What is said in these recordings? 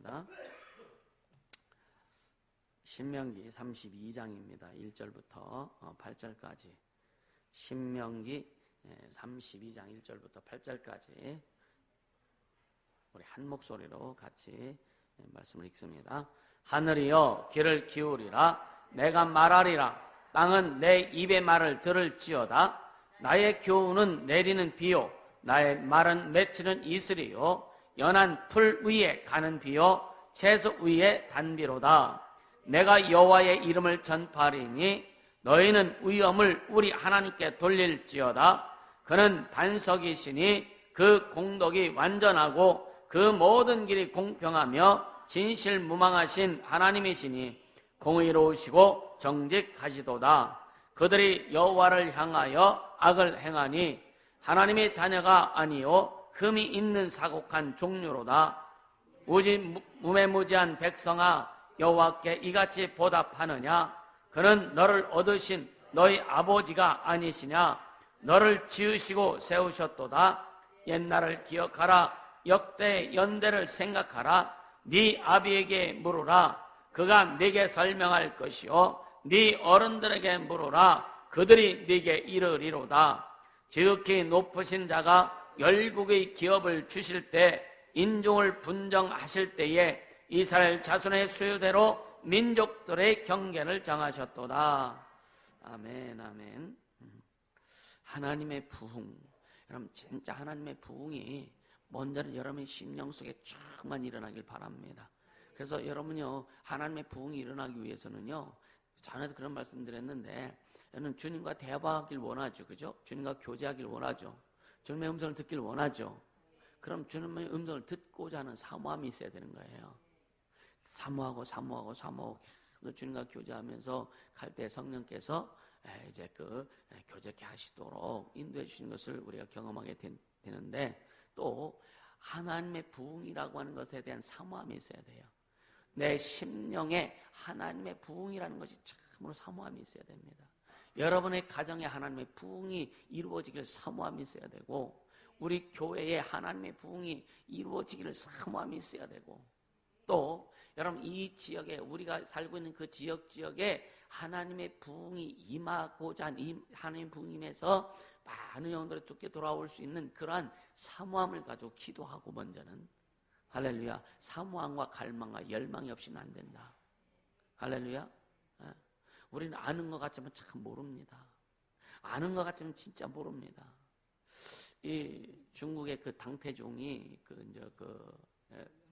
읽겠습니다. 신명기 32장입니다. 1절부터 8절까지. 신명기 32장 1절부터 8절까지 우리 한 목소리로 같이 말씀을 읽습니다. 하늘이여 귀를 기울이라. 내가 말하리라. 땅은 내 입의 말을 들을지어다. 나의 교훈은 내리는 비요 나의 말은 맺히는 이슬이요 연한 풀 위에 가는 비요 채소 위에 단비로다. 내가 여호와의 이름을 전파하리니 너희는 위엄을 우리 하나님께 돌릴지어다. 그는 반석이시니 그 공덕이 완전하고 그 모든 길이 공평하며 진실무망하신 하나님이시니 공의로우시고 정직하시도다. 그들이 여호와를 향하여 악을 행하니 하나님의 자녀가 아니요 흠이 있는 사곡한 종류로다. 무매무지한 백성아 여호와께 이같이 보답하느냐. 그는 너를 얻으신 너희 아버지가 아니시냐. 너를 지으시고 세우셨도다. 옛날을 기억하라. 역대 연대를 생각하라. 네 아비에게 물으라. 그가 네게 설명할 것이요 네 어른들에게 물으라. 그들이 네게 이르리로다. 지극히 높으신 자가 열국의 기업을 주실 때 인종을 분정하실 때에 이스라엘 자손의 수요대로 민족들의 경계를 정하셨도다. 아멘, 아멘. 하나님의 부흥. 여러분 진짜 하나님의 부흥이 먼저는 여러분의 심령 속에 쫙만 일어나길 바랍니다. 그래서 여러분요 하나님의 부흥이 일어나기 위해서는요 전에도 그런 말씀 드렸는데 여러분 주님과 대화하길 원하죠. 그죠? 주님과 교제하길 원하죠. 주님의 음성을 듣길 원하죠. 그럼 주님의 음성을 듣고자 하는 사모함이 있어야 되는 거예요. 사모하고 주님과 교제하면서 갈 때 성령께서 이제 교제케 하시도록 인도해 주시는 것을 우리가 경험하게 되는데 또 하나님의 부흥이라고 하는 것에 대한 사모함이 있어야 돼요. 내 심령에 하나님의 부흥이라는 것이 참으로 사모함이 있어야 됩니다. 여러분의 가정에 하나님의 부흥이 이루어지길 사모함이 있어야 되고 우리 교회에 하나님의 부흥이 이루어지기를 사모함이 있어야 되고 또 여러분 이 지역에 우리가 살고 있는 그 지역에 하나님의 부흥이 임하고자 한 하나님의 부흥임에서 많은 영혼들이 죽게 돌아올 수 있는 그러한 사모함을 가지고 기도하고 먼저는 할렐루야 사모함과 갈망과 열망이 없이는 안 된다. 할렐루야. 우리는 아는 것 같지만 참 모릅니다. 아는 것 같지만 진짜 모릅니다. 이 중국의 그 당태종이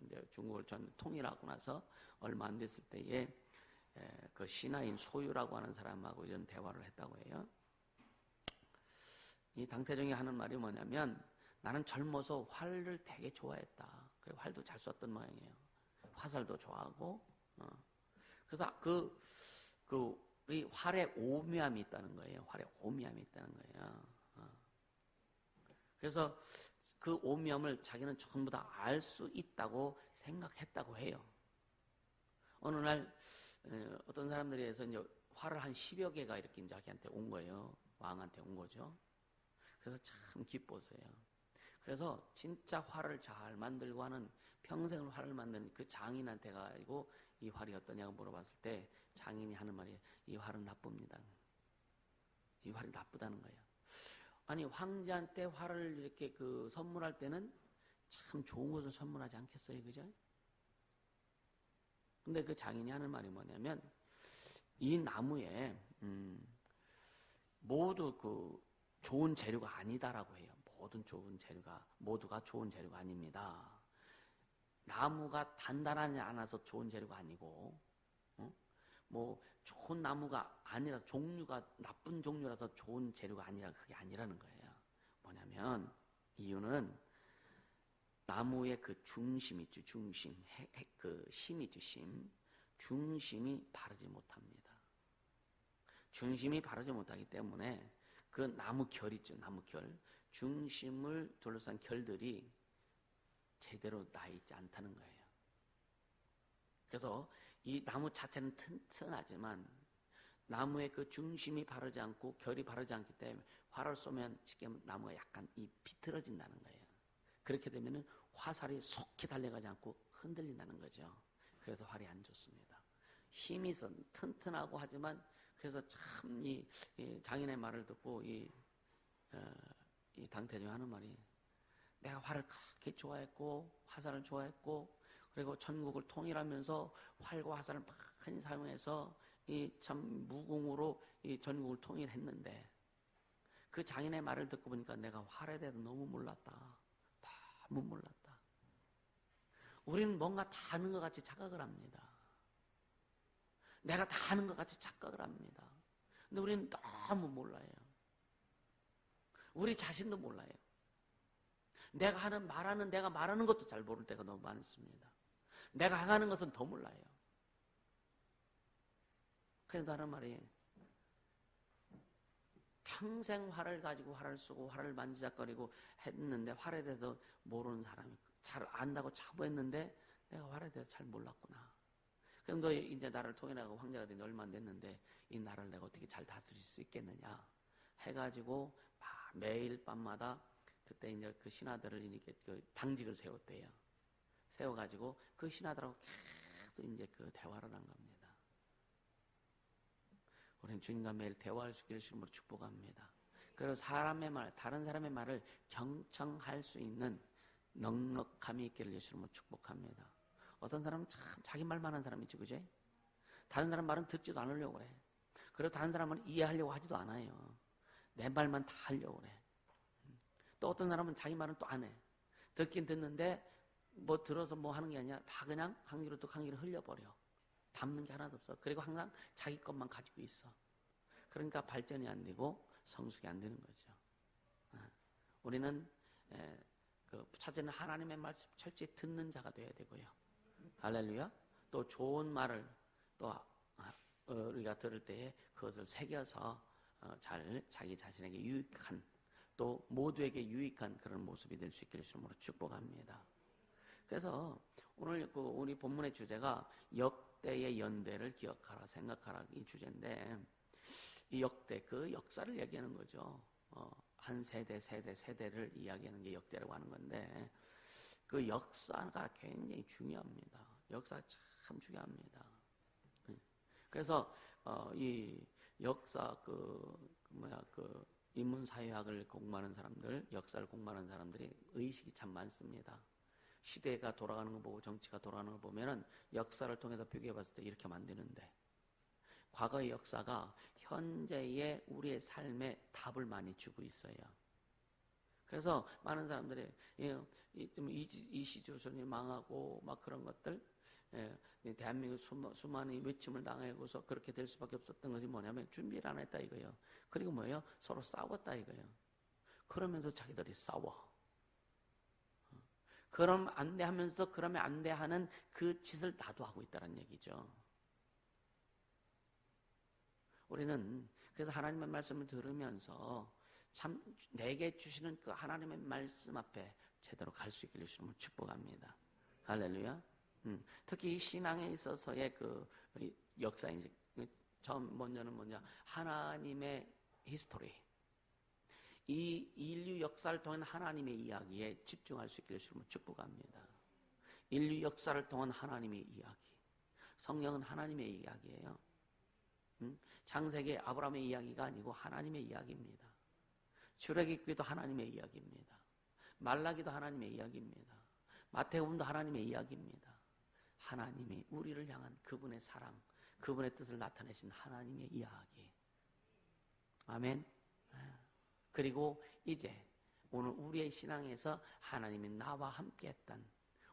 이제 중국을 전 통일하고 나서 얼마 안 됐을 때에 그 신하인 소유라고 하는 사람하고 이런 대화를 했다고 해요. 이 당태종이 하는 말이 뭐냐면 나는 젊어서 활을 되게 좋아했다. 그리고 활도 잘 쐈던 모양이에요. 화살도 좋아하고 그래서 이 활에 오묘함이 있다는 거예요. 활에 오묘함이 있다는 거예요. 그래서 그 오묘함을 자기는 전부 다 알 수 있다고 생각했다고 해요. 어느 날 어떤 사람들이 해서 이제 활을 한 10여 개가 이렇게 자기한테 온 거예요. 왕한테 온 거죠. 그래서 참 기뻤어요. 그래서 진짜 활을 잘 만들고 하는 평생을 활을 만드는 그 장인한테 가지고 이 활이 어떠냐고 물어봤을 때 장인이 하는 말이 이 활은 나쁩니다. 이 활이 나쁘다는 거예요. 아니 황제한테 활을 이렇게 선물할 때는 참 좋은 것을 선물하지 않겠어요, 그죠? 근데 그 장인이 하는 말이 뭐냐면 이 나무에 모두 좋은 재료가 아니다라고 해요. 모두가 좋은 재료가 아닙니다. 나무가 단단하지 않아서 좋은 재료가 아니고 뭐 좋은 나무가 아니라 종류가 나쁜 종류라서 좋은 재료가 아니라 그게 아니라는 거예요. 뭐냐면 이유는 나무의 그 중심 있죠. 중심. 그 힘 있죠. 중심이 바르지 못합니다. 중심이 바르지 못하기 때문에 그 나무 결 있죠. 나무 결. 중심을 둘러싼 결들이 제대로 나 있지 않다는 거예요. 그래서 이 나무 자체는 튼튼하지만 나무의 그 중심이 바르지 않고 결이 바르지 않기 때문에 활을 쏘면 쉽게 나무가 약간 비틀어진다는 거예요. 그렇게 되면은 화살이 속히 달려가지 않고 흔들린다는 거죠. 그래서 활이 안 좋습니다. 힘이 있어 튼튼하고 하지만 그래서 참 이 장인의 말을 듣고 이 당태중 하는 말이 내가 활을 그렇게 좋아했고 화살을 좋아했고 그리고 전국을 통일하면서 활과 화살을 많이 사용해서 이 참 무공으로 이 전국을 통일했는데 그 장인의 말을 듣고 보니까 내가 활에 대해서 너무 몰랐다. 너무 몰랐다. 우리는 뭔가 다 아는 것 같이 착각을 합니다. 내가 다 아는 것 같이 착각을 합니다. 근데 우리는 너무 몰라요. 우리 자신도 몰라요. 내가 말하는 것도 잘 모를 때가 너무 많습니다. 내가 행하는 것은 더 몰라요. 그래도 하는 말이 평생 활을 가지고 활을 쓰고 활을 만지작거리고 했는데 활에 대해서 모르는 사람이 잘 안다고 자부했는데 내가 활에 대해서 잘 몰랐구나. 그럼 너 이제 나를 통일하고 황제가 된 지 얼마 안 됐는데 이 나라를 내가 어떻게 잘 다스릴 수 있겠느냐 해가지고 매일 밤마다 그때 이제 그 신하들을 이렇게 그 당직을 세웠대요. 세워가지고 그 신하들하고 계속 이제 그 대화를 한 겁니다. 우리는 주님과 매일 대화할 수 있기를 주님으로 축복합니다. 그리고 다른 사람의 말을 경청할 수 있는 넉넉함이 있기를 예수님으로 축복합니다. 어떤 사람은 참 자기 말만 하는 사람이 있지, 그제? 다른 사람 말은 듣지도 않으려고 그래. 그리고 다른 사람은 이해하려고 하지도 않아요. 내 말만 다 하려고 그래. 또 어떤 사람은 자기 말은 또 안 해. 듣긴 듣는데 뭐 들어서 뭐 하는 게 아니라 다 그냥 한 귀로 듣고 한 귀로 흘려버려. 담는 게 하나도 없어. 그리고 항상 자기 것만 가지고 있어. 그러니까 발전이 안 되고 성숙이 안 되는 거죠. 우리는 첫째는 하나님의 말씀 철저히 듣는 자가 되어야 되고요. 할렐루야. 또 좋은 말을 또 우리가 들을 때에 그것을 새겨서 잘 자기 자신에게 유익한 또 모두에게 유익한 그런 모습이 될 수 있기를 주님으로 축복합니다. 그래서 오늘 우리 본문의 주제가 역대의 연대를 기억하라 생각하라 이 주제인데 이 역대 그 역사를 얘기하는 거죠. 한 세대를 이야기하는 게 역대라고 하는 건데 그 역사가 굉장히 중요합니다. 역사 참 중요합니다. 그래서 이 역사 인문사회학을 공부하는 사람들, 역사를 공부하는 사람들이 의식이 참 많습니다. 시대가 돌아가는 거 보고 정치가 돌아가는 거 보면은 역사를 통해서 비교해 봤을 때 이렇게 만드는데 과거의 역사가 현재의 우리의 삶에 답을 많이 주고 있어요. 그래서 많은 사람들이 이시조선이 망하고 막 그런 것들 대한민국 수많은 외침을 당하고서 그렇게 될 수밖에 없었던 것이 뭐냐면 준비를 안 했다 이거예요. 그리고 뭐예요? 서로 싸웠다 이거예요. 그러면서 자기들이 싸워. 그럼 안 돼 하면서 그러면 안 돼 하는 그 짓을 나도 하고 있다는 얘기죠. 우리는 그래서 하나님의 말씀을 들으면서 참 내게 주시는 그 하나님의 말씀 앞에 제대로 갈 수 있기를 주님을 축복합니다. 할렐루야. 특히 이 신앙에 있어서의 그 역사인지 먼저는 뭐냐 하나님의 히스토리 이 인류 역사를 통한 하나님의 이야기에 집중할 수 있기를 주님을 축복합니다. 인류 역사를 통한 하나님의 이야기 성경은 하나님의 이야기예요. 창세기 아브라함의 이야기가 아니고 하나님의 이야기입니다. 출애굽기도 하나님의 이야기입니다. 말라기도 하나님의 이야기입니다. 마태복음도 하나님의 이야기입니다. 하나님이 우리를 향한 그분의 사랑, 그분의 뜻을 나타내신 하나님의 이야기. 아멘. 그리고 이제 오늘 우리의 신앙에서 하나님이 나와 함께했던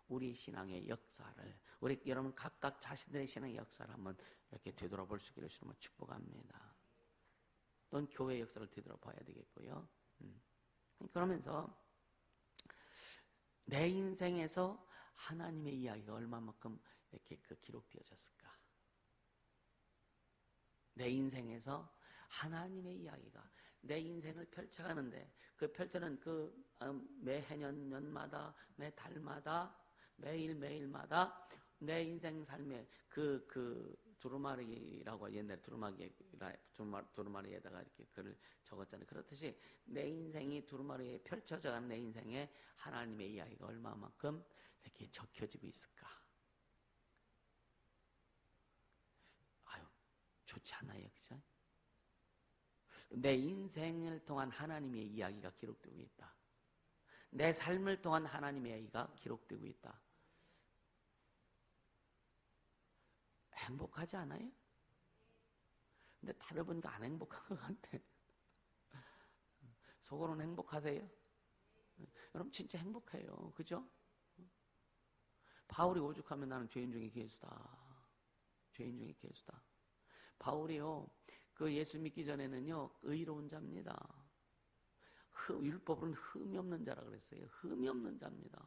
우리 신앙의 역사를 우리 여러분 각각 자신들의 신앙의 역사를 한번 이렇게 되돌아볼 수 있기를 주님을 축복합니다. 또는 교회의 역사를 되돌아봐야 되겠고요. 그러면서 내 인생에서 하나님의 이야기가 얼마만큼 이렇게 기록되어졌을까? 내 인생에서 하나님의 이야기가 내 인생을 펼쳐가는데 그 펼쳐는 매해년 년마다 매 달마다 매일마다 내 인생 삶에 두루마리라고 옛날에 두루마리에다가 이렇게 글을 적었잖아요. 그렇듯이 내 인생이 두루마리에 펼쳐져가는 내 인생에 하나님의 이야기가 얼마만큼 이렇게 적혀지고 있을까? 좋지 않아요, 그죠? 내 인생을 통한 하나님의 이야기가 기록되고 있다. 내 삶을 통한 하나님의 이야기가 기록되고 있다. 행복하지 않아요? 근데 다들 보니까 안 행복한 것 같아. 속으로는 행복하세요? 여러분 진짜 행복해요. 그죠? 바울이 오죽하면 나는 죄인 중에 괴수다. 죄인 중에 괴수다. 바울이요, 그 예수 믿기 전에는요, 의로운 자입니다. 율법으로는 흠이 없는 자라 그랬어요. 흠이 없는 자입니다.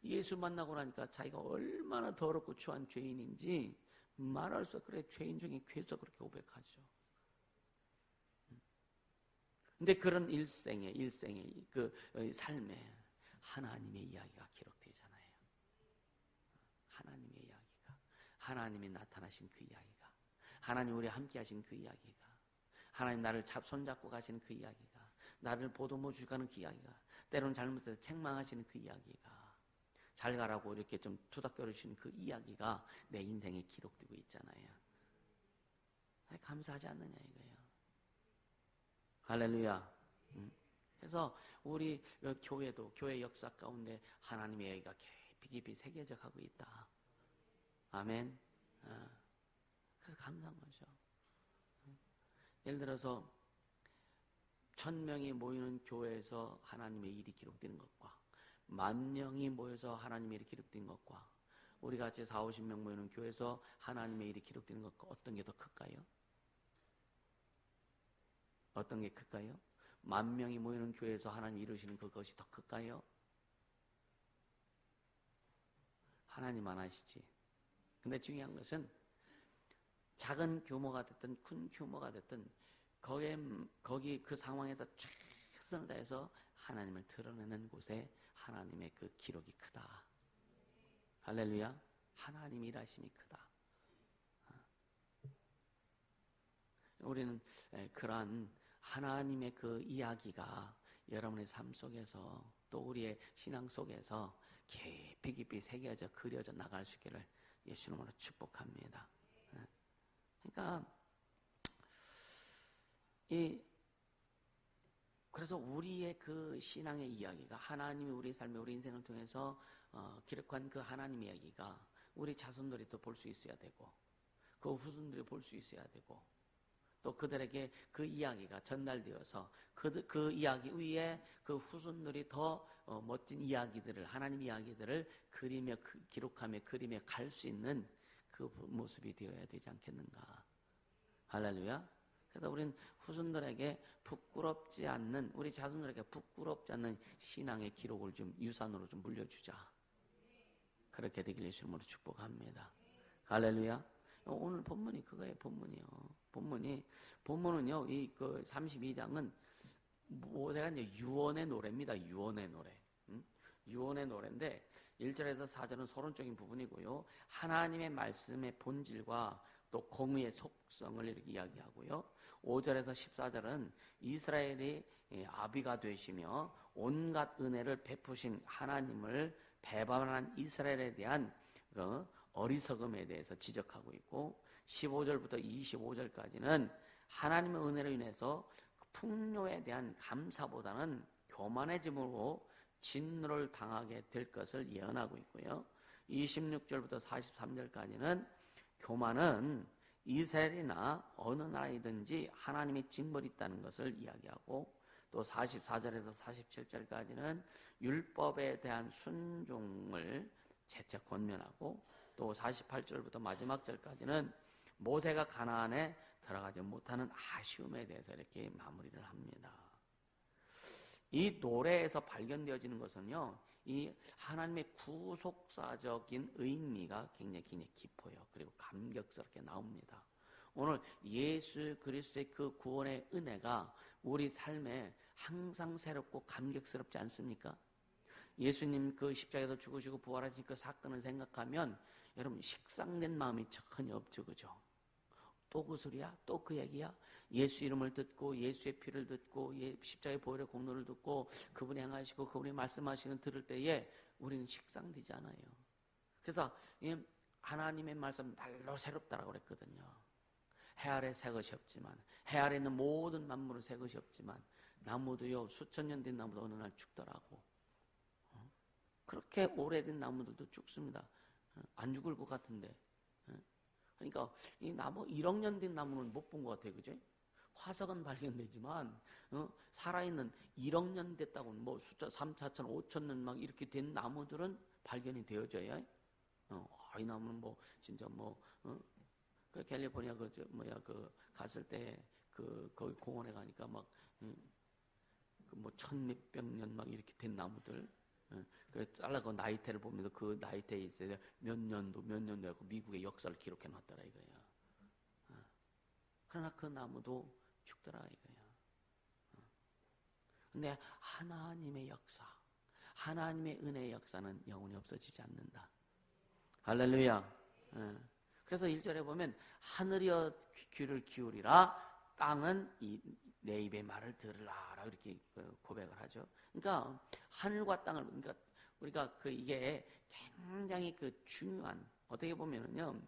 예수 만나고 나니까 자기가 얼마나 더럽고 추한 죄인인지 말할 수 없어. 그래, 죄인 중에 괴수 그렇게 고백하죠. 근데 그런 일생의 그 삶에 하나님의 이야기가 기록되잖아요. 하나님의 이야기가, 하나님이 나타나신 그 이야기가, 하나님 우리 함께 하신 그 이야기가, 하나님 나를 손잡고 가시는 그 이야기가, 나를 보도모 주가는 그 이야기가, 때로는 잘못해서 책망하시는 그 이야기가, 잘 가라고 이렇게 좀 투닥거려 주시는 그 이야기가 내 인생에 기록되고 있잖아요. 감사하지 않느냐 이거예요. 할렐루야. 그래서 우리 교회도 교회 역사 가운데 하나님의 이야기가 깊이 새겨져 가고 있다. 아멘. 그래서 감사한 거죠. 예를 들어서 1000명이 모이는 교회에서 하나님의 일이 기록되는 것과 10,000명이 모여서 하나님의 일이 기록된 것과 우리 같이 40-50명 모이는 교회에서 하나님의 일이 기록되는 것과 어떤 게 더 클까요? 어떤 게 클까요? 10,000명이 모이는 교회에서 하나님 이루시는 그것이 더 클까요? 하나님 안 하시지. 근데 중요한 것은 작은 규모가 됐든 큰 규모가 됐든 거기 그 상황에서 최선을 다해서 하나님을 드러내는 곳에 하나님의 그 기록이 크다. 할렐루야. 하나님 일하심이 크다. 우리는 그러한 하나님의 그 이야기가 여러분의 삶 속에서 또 우리의 신앙 속에서 깊이 새겨져 그려져 나갈 수 있기를 예수님으로 축복합니다. 그러니까 그래서 우리의 그 신앙의 이야기가 하나님이 우리 삶의 우리 인생을 통해서 기록한 그 하나님의 이야기가 우리 자손들이 또 볼 수 있어야 되고 그 후손들이 볼 수 있어야 되고 또 그들에게 그 이야기가 전달되어서 그 이야기 위에 그 후손들이 더 멋진 이야기들을 하나님 이야기들을 그리며 기록하며 그리며 갈 수 있는 그 모습이 되어야 되지 않겠는가. 할렐루야. 그래서 우리는 후손들에게 부끄럽지 않는 우리 자손들에게 부끄럽지 않는 신앙의 기록을 좀 유산으로 좀 물려주자. 그렇게 되길 예수님으로 축복합니다. 할렐루야. 오늘 본문이 그거예요. 본문이요. 본문은요. 이 그 32장은 모세가 이제 유언의 노래입니다. 유언의 노래. 유언의 노래인데 1절에서 4절은 서론적인 부분이고요. 하나님의 말씀의 본질과 또 공의의 속성을 이렇게 이야기하고요. 5절에서 14절은 이스라엘이 아비가 되시며 온갖 은혜를 베푸신 하나님을 배반한 이스라엘에 대한 그 어리석음에 대해서 지적하고 있고 15절부터 25절까지는 하나님의 은혜로 인해서 풍요에 대한 감사보다는 교만해짐으로 진노를 당하게 될 것을 예언하고 있고요. 26절부터 43절까지는 교만은 이스라엘이나 어느 나라이든지 하나님의 징벌이 있다는 것을 이야기하고 또 44절에서 47절까지는 율법에 대한 순종을 재차 권면하고 또 48절부터 마지막 절까지는 모세가 가나안에 들어가지 못하는 아쉬움에 대해서 이렇게 마무리를 합니다. 이 노래에서 발견되어지는 것은요, 이 하나님의 구속사적인 의미가 굉장히 깊어요. 그리고 감격스럽게 나옵니다. 오늘 예수 그리스도의 그 구원의 은혜가 우리 삶에 항상 새롭고 감격스럽지 않습니까? 예수님 그 십자가에서 죽으시고 부활하신 그 사건을 생각하면 여러분 식상된 마음이 전혀 없죠. 그죠? 또 그 소리야? 또 그 얘기야? 예수 이름을 듣고 예수의 피를 듣고 십자가의 보혈의 공로를 듣고 그분이 행하시고 그분이 말씀하시는 들을 때에 우리는 식상되지 않아요. 그래서 하나님의 말씀 날로 새롭다라고 그랬거든요. 해 아래 새 것이 없지만, 해 아래 있는 모든 만물은 새 것이 없지만, 나무도요, 수천 년 된 나무도 어느 날 죽더라고. 그렇게 오래된 나무들도 죽습니다. 안 죽을 것 같은데. 그러니까 이 나무 1억 년 된 나무는 못 본 것 같아요, 그죠? 화석은 발견되지만 살아있는 1억 년 됐다고는 뭐 숫자 3, 4천, 5천 년 막 이렇게 된 나무들은 발견이 되어져야. 이 나무는 뭐 진짜 그 캘리포니아 그 갔을 때 거기 공원에 가니까 막 뭐 천몇백 년 막 이렇게 된 나무들. 그래서 잘라고 나이테를 보면서 그 나이테에 있어야 몇 년도 하고 미국의 역사를 기록해 놨더라 이거야. 그러나 그 나무도 죽더라 이거야. 근데 하나님의 역사, 하나님의 은혜의 역사는 영원히 없어지지 않는다. 할렐루야. 그래서 1절에 보면 하늘이여 귀를 기울이라, 땅은 내 입의 말을 들으라 이렇게 고백을 하죠. 그러니까 하늘과 땅을, 그러니까 우리가 이게 굉장히 중요한, 어떻게 보면은요,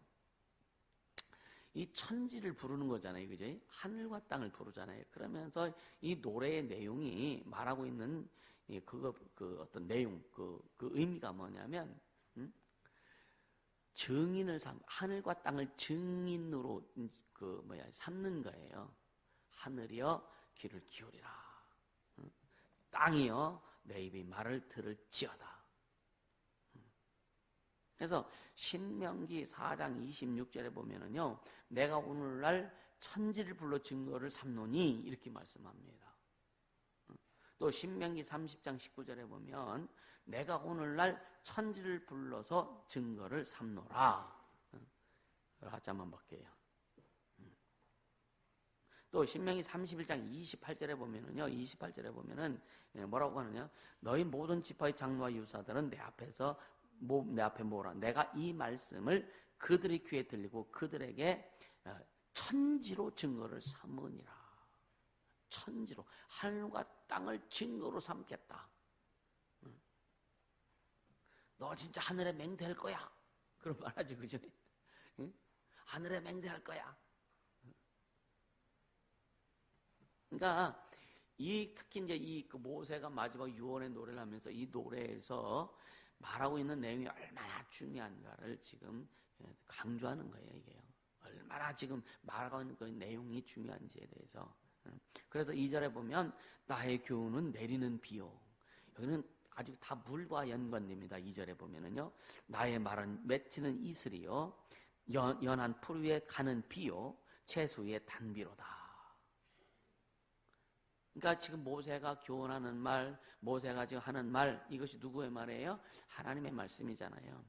이 천지를 부르는 거잖아요, 그죠? 하늘과 땅을 부르잖아요. 그러면서 이 노래의 내용이 말하고 있는 어떤 내용, 그 의미가 뭐냐면, 증인을 하늘과 땅을 증인으로 삼는 거예요. 하늘이여 귀를 기울이라, 땅이여 내 입의 말을 들을지어다. 그래서 신명기 4장 26절에 보면은요, 내가 오늘날 천지를 불러 증거를 삼노니 이렇게 말씀합니다. 또 신명기 30장 19절에 보면 내가 오늘날 천지를 불러서 증거를 삼노라. 다시 한번 볼게요. 또 신명기 31장 28절에 보면은요, 28절에 보면은 뭐라고 하느냐? 너희 모든 지파의 장로와 유사들은 내 앞에 모으라. 내가 이 말씀을 그들의 귀에 들리고 그들에게 천지로 증거를 삼으니라. 천지로, 하늘과 땅을 증거로 삼겠다. 너 진짜 하늘에 맹세할 거야. 그런 말 하지, 그죠? 하늘에 맹세할 거야. 그러니까 특히 이제 모세가 마지막 유언의 노래를 하면서 이 노래에서 말하고 있는 내용이 얼마나 중요한가를 지금 강조하는 거예요, 이게요. 얼마나 지금 말하고 있는 그 내용이 중요한지에 대해서. 그래서 2절에 보면 나의 교훈은 내리는 비요. 여기는 아주 다 물과 연관됩니다. 2절에 보면은요, 나의 말은 맺히는 이슬이요, 연한 풀 위에 가는 비요, 채소 위에 단비로다. 그러니까 지금 모세가 교훈하는 말, 모세가 지금 하는 말, 이것이 누구의 말이에요? 하나님의 말씀이잖아요.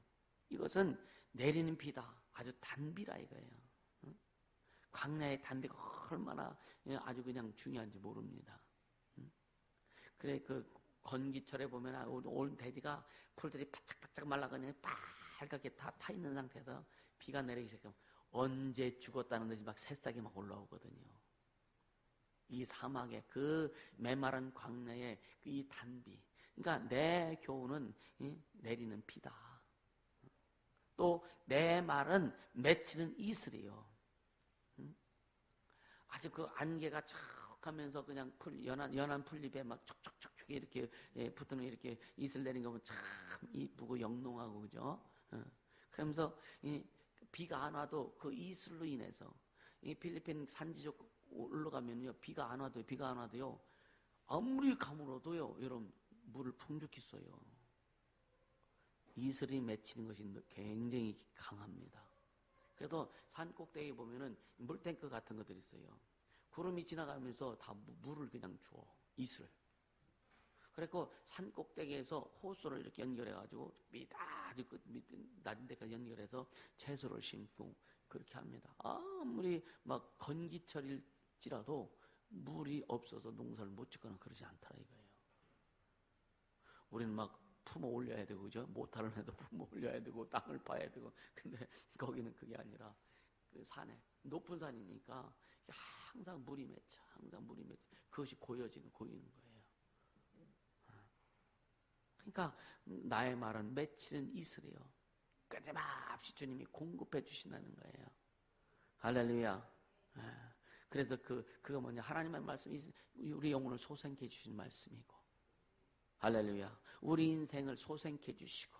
이것은 내리는 비다. 아주 단비라 이거예요. 광야의 단비가 얼마나 아주 그냥 중요한지 모릅니다. 그래, 건기철에 보면 온 대지가 풀들이 바짝바짝 말라 그냥 빨갛게 다 타 있는 상태에서 비가 내리기 시작하면 언제 죽었다는 듯이 막 새싹이 막 올라오거든요. 이 사막에 메마른 광야에 이 단비. 그러니까 내 교훈은 내리는 비다. 또 내 말은 맺히는 이슬이요. 아주 안개가 척 하면서 그냥 연한 풀잎에 막 촉촉촉촉 이렇게 붙는 이렇게 이슬 내린 거 보면 참 이쁘고 영롱하고, 그죠? 그러면서 비가 안 와도 그 이슬로 인해서 이 필리핀 산지쪽 올라가면요, 비가 안 와도요, 아무리 가물어도요, 여러분, 물을 풍족히 써요. 이슬이 맺히는 것이 굉장히 강합니다. 그래서 산 꼭대기에 보면은 물탱크 같은 것들이 있어요. 구름이 지나가면서 다 물을 그냥 줘, 이슬. 그래서 산 꼭대기에서 호수를 이렇게 연결해가지고 아주 낮은 데까지 연결해서 채소를 심고 그렇게 합니다. 아무리 막 건기철일지라도 물이 없어서 농사를 못 짓거나 그러지 않더라 이거예요. 우리는 막 품어 올려야 되고, 그죠? 모타를 해도 품어 올려야 되고, 땅을 파야 되고. 근데 거기는 그게 아니라 산에, 높은 산이니까 항상 물이 맺혀. 그것이 고이는 거예요. 그러니까 나의 말은 맺히는 이슬이요, 끊임없이 주님이 공급해 주신다는 거예요. 할렐루야. 예. 그래서 그거 뭐냐, 하나님의 말씀이 우리 영혼을 소생케 해주시는 말씀이고, 할렐루야. 우리 인생을 소생케 해주시고,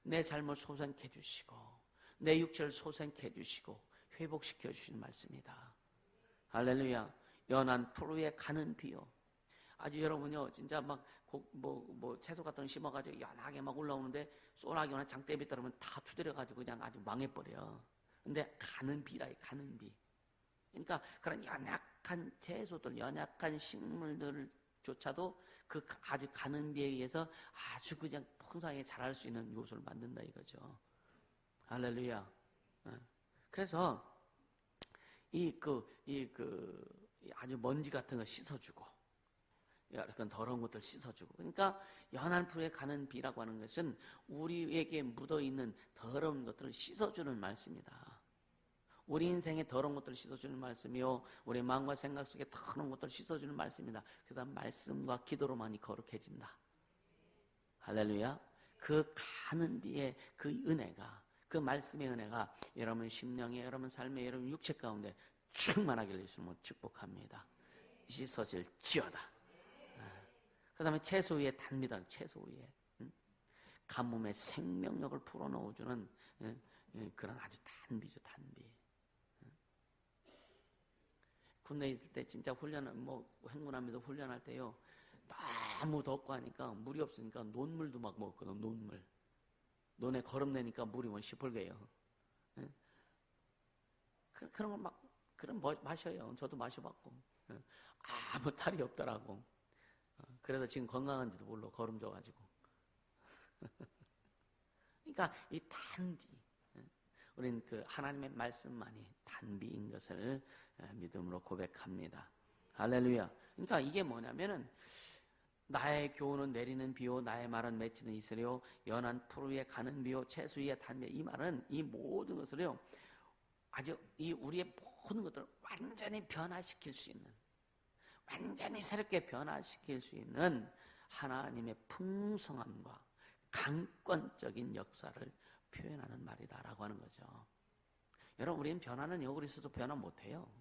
내 삶을 소생케 해주시고, 내 육체를 소생케 해주시고, 회복시켜 주시는 말씀이다. 할렐루야. 연한 푸르에 가는 비요. 아주 여러분요, 진짜 막, 채소 같은 거 심어가지고 연하게 막 올라오는데, 소나기나 장대비 따르면 다 투들여가지고 그냥 아주 망해버려. 근데 가는 비라, 가는 비. 그러니까 그런 연약한 채소들, 연약한 식물들조차도 그 아주 가는 비에 의해서 아주 그냥 풍성하게 자랄 수 있는 요소를 만든다 이거죠. 할렐루야. 그래서 아주 먼지 같은 거 씻어주고, 약간 더러운 것들 씻어주고. 그러니까 연한 풀에 가는 비라고 하는 것은 우리에게 묻어있는 더러운 것들을 씻어주는 말씀이다. 우리 인생에 더러운 것들을 씻어주는 말씀이요, 우리 마음과 생각 속에 더러운 것들을 씻어주는 말씀이다. 그 다음 말씀과 기도로만이 거룩해진다. 할렐루야. 그 가는 비의 그 은혜가, 그 말씀의 은혜가 여러분 심령에, 여러분 삶에, 여러분 육체 가운데 충만하게 해주시면 축복합니다. 씻어질지어다. 그 다음에 채소 위에 단비다. 채소 위에 가뭄의 생명력을 불어넣어주는 그런 아주 단비죠. 단비. 군대에 있을 때 진짜 행군합니다. 훈련할 때요, 너무 덥고 하니까 물이 없으니까 논물도 막 먹었거든. 논물. 논에 거름내니까 물이 시뻘개요. 그런 걸 막, 마셔요. 저도 마셔봤고. 아무 탈이 없더라고. 그래서 지금 건강한지도 몰라, 거름져가지고. 그러니까 이 단비, 우리는 그 하나님의 말씀만이 단비인 것을 믿음으로 고백합니다. 할렐루야. 그러니까 이게 뭐냐면은, 나의 교훈은 내리는 비요, 나의 말은 맺히는 이슬이요, 연한 풀 위에 가는 비요, 채소 위에 단비. 이 말은 이 모든 것을요, 아주 우리의 모든 것들을 완전히 변화시킬 수 있는, 완전히 새롭게 변화시킬 수 있는 하나님의 풍성함과 강권적인 역사를 표현하는 말이다라고 하는 거죠. 여러분, 우리는 변화는 그리스도 변화 못해요.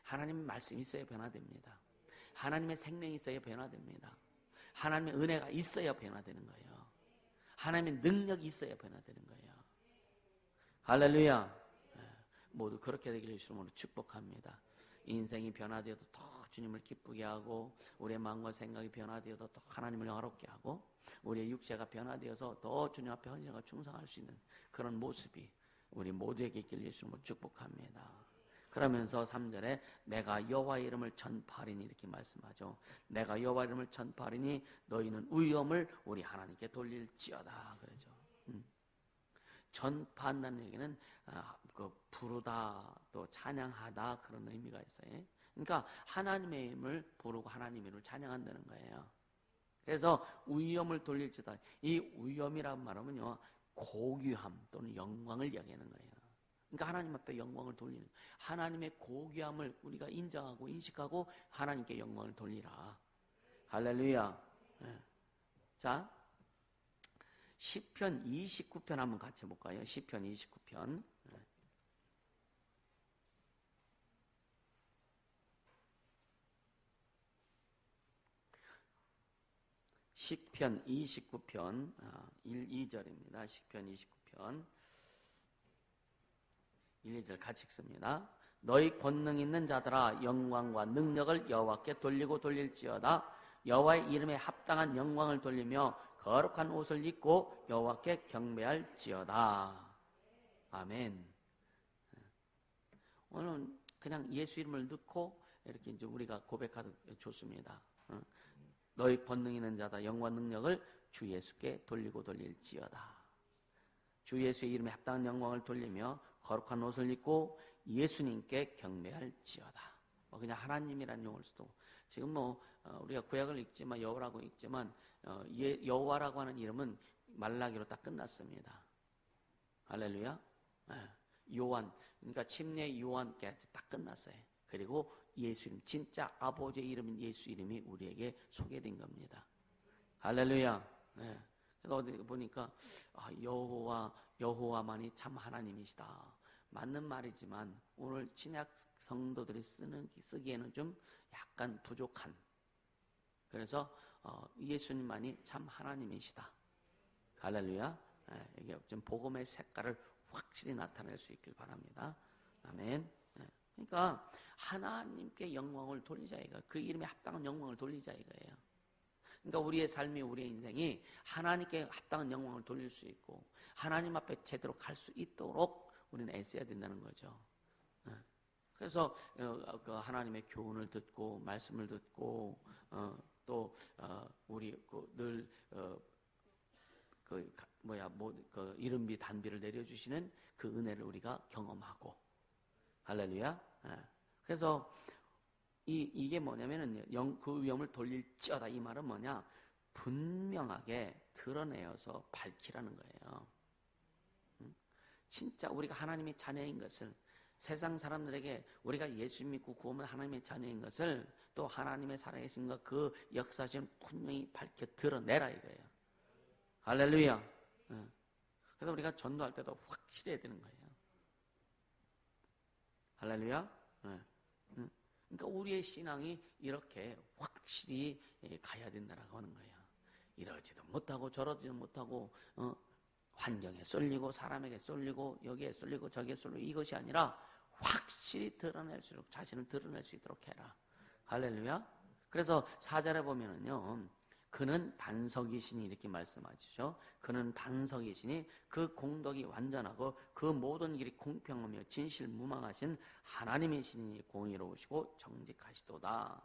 하나님의 말씀이 있어야 변화됩니다. 하나님의 생명이 있어야 변화됩니다. 하나님의 은혜가 있어야 변화되는 거예요. 하나님의 능력이 있어야 변화되는 거예요. 할렐루야. 모두 그렇게 되기를 주님으로 축복합니다. 인생이 변화되어도 더 주님을 기쁘게 하고, 우리의 마음과 생각이 변화되어도 더 하나님을 영화롭게 하고, 우리의 육체가 변화되어서 더 주님 앞에 헌신과 충성할 수 있는 그런 모습이 우리 모두에게 있기를 예수님으로 축복합니다. 그러면서 3절에 내가 여호와의 이름을 전파하리니 이렇게 말씀하죠. 내가 여호와의 이름을 전파하리니 너희는 위엄을 우리 하나님께 돌릴지어다 그러죠. 전파한다는 얘기는 부르다, 또 찬양하다, 그런 의미가 있어요. 그러니까 하나님의 이름을 부르고 하나님의 이름을 찬양한다는 거예요. 그래서 위엄을 돌릴지다. 이 위엄이라는 말하면요, 고귀함 또는 영광을 여기는 거예요. 그러니까 하나님 앞에 영광을 돌리는, 하나님의 고귀함을 우리가 인정하고 인식하고 하나님께 영광을 돌리라. 할렐루야. 자, 시편 29편 한번 같이 볼까요? 시편 29편. 시편 29편 1, 2절입니다. 시편 29편 1, 2절 같이 읽습니다. 너희 권능 있는 자들아, 영광과 능력을 여호와께 돌리고 돌릴지어다. 여호와의 이름에 합당한 영광을 돌리며 거룩한 옷을 입고 여호와께 경배할지어다. 아멘. 오늘은 그냥 예수 이름을 넣고 이렇게 이제 우리가 고백하도 좋습니다. 너희 권능 있는 자다, 영광과 능력을 주 예수께 돌리고 돌릴지어다. 주 예수의 이름에 합당한 영광을 돌리며 거룩한 옷을 입고 예수님께 경배할지어다. 그냥 하나님이라는 용어를 써도, 지금 우리가 구약을 읽지만, 여호와라고 읽지만, 여호와라고 하는 이름은 말라기로 딱 끝났습니다. 할렐루야. 요한, 그러니까 침례 요한께 딱 끝났어요. 그리고 예수 이름, 진짜 아버지의 이름인 예수 이름이 우리에게 소개된 겁니다. 할렐루야. 그래서 어디 보니까 여호와만이 참 하나님이시다. 맞는 말이지만 오늘 신약 성도들이 쓰기에는 좀 약간 부족한, 그래서 예수님만이 참 하나님이시다. 할렐루야. 이게 좀 복음의 색깔을 확실히 나타낼 수 있길 바랍니다. 아멘. 그러니까 하나님께 영광을 돌리자 이거예요. 그 이름에 합당한 영광을 돌리자 이거예요. 그러니까 우리의 삶이, 우리의 인생이 하나님께 합당한 영광을 돌릴 수 있고 하나님 앞에 제대로 갈 수 있도록 우리는 애써야 된다는 거죠. 그래서 그 하나님의 교훈을 듣고 말씀을 듣고 또 우리 늘 그 이른비 단비를 내려주시는 그 은혜를 우리가 경험하고, 할렐루야. 그래서 이게 뭐냐면은 그 위험을 돌릴지어다, 이 말은 뭐냐, 분명하게 드러내어서 밝히라는 거예요. 진짜 우리가 하나님의 자녀인 것을, 세상 사람들에게 우리가 예수 믿고 구원은 하나님의 자녀인 것을, 또 하나님의 살아계신 것, 그 역사性분명히 밝혀 드러내라 이거예요. 할렐루야. 그래서 우리가 전도할 때도 확실해야 되는 거예요. 할렐루야. 그러니까 우리의 신앙이 이렇게 확실히 가야 된다라고 하는 거예요. 이러지도 못하고 저러지도 못하고 환경에 쏠리고 사람에게 쏠리고 여기에 쏠리고 저기에 쏠리고, 이것이 아니라 확실히 드러낼수록 자신을 드러낼 수 있도록 해라. 할렐루야. 그래서 4절에 보면은요, 그는 반석이시니 이렇게 말씀하시죠. 그는 반석이시니 그 공덕이 완전하고 그 모든 길이 공평하며 진실무망하신 하나님이시니 공의로우시고 정직하시도다.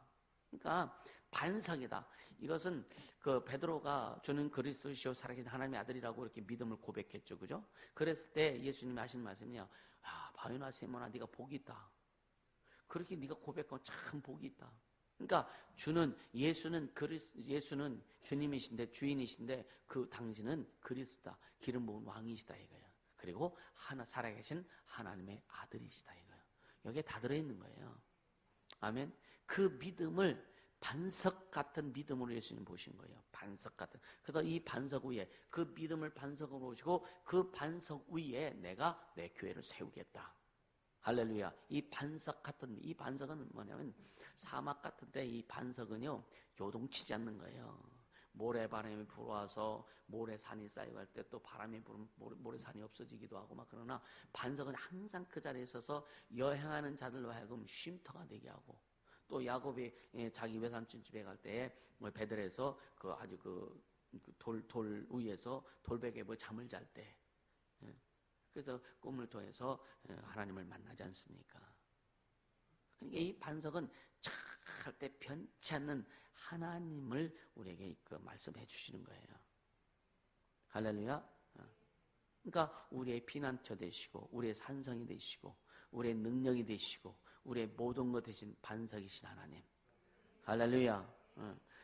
그러니까 반석이다. 이것은 그 베드로가 주는 그리스도시요 살아계신 하나님의 아들이라고 이렇게 믿음을 고백했죠, 그죠? 그랬을 때 예수님이 하신 말씀이요, 야, 바요나 세모나 네가 복이 있다. 그렇게 네가 고백하면 참 복이 있다. 그러니까 예수는 주님이신데, 주인이신데 그 당신은 그리스도다, 기름 부은 왕이시다 이거예요. 그리고 살아계신 하나님의 아들이시다 이거예요. 여기에 다 들어있는 거예요. 아멘. 그 믿음을 반석 같은 믿음으로 예수님 보신 거예요. 반석 같은. 그래서 이 반석 위에, 그 믿음을 반석으로 보시고 그 반석 위에 내가 내 교회를 세우겠다. 할렐루야. 이 반석 같은, 이 반석은 뭐냐면 사막 같은데 이 반석은요, 요동치지 않는 거예요. 모래바람이 불어와서 모래산이 쌓이고 할 때 또 바람이 불으면 모래산이 없어지기도 하고 막, 그러나 반석은 항상 그 자리에 있어서 여행하는 자들로 하여금 쉼터가 되게 하고, 또 야곱이 자기 외삼촌 집에 갈 때 베들에서 그 아주 돌 위에서 돌베개에 잠을 잘 때, 그래서 꿈을 통해서 하나님을 만나지 않습니까? 그러니까 이 반석은 할 때 변치 않는 하나님을 우리에게 말씀해 주시는 거예요. 할렐루야. 그러니까 우리의 피난처 되시고 우리의 산성이 되시고 우리의 능력이 되시고 우리의 모든 것 되신 반석이신 하나님. 할렐루야.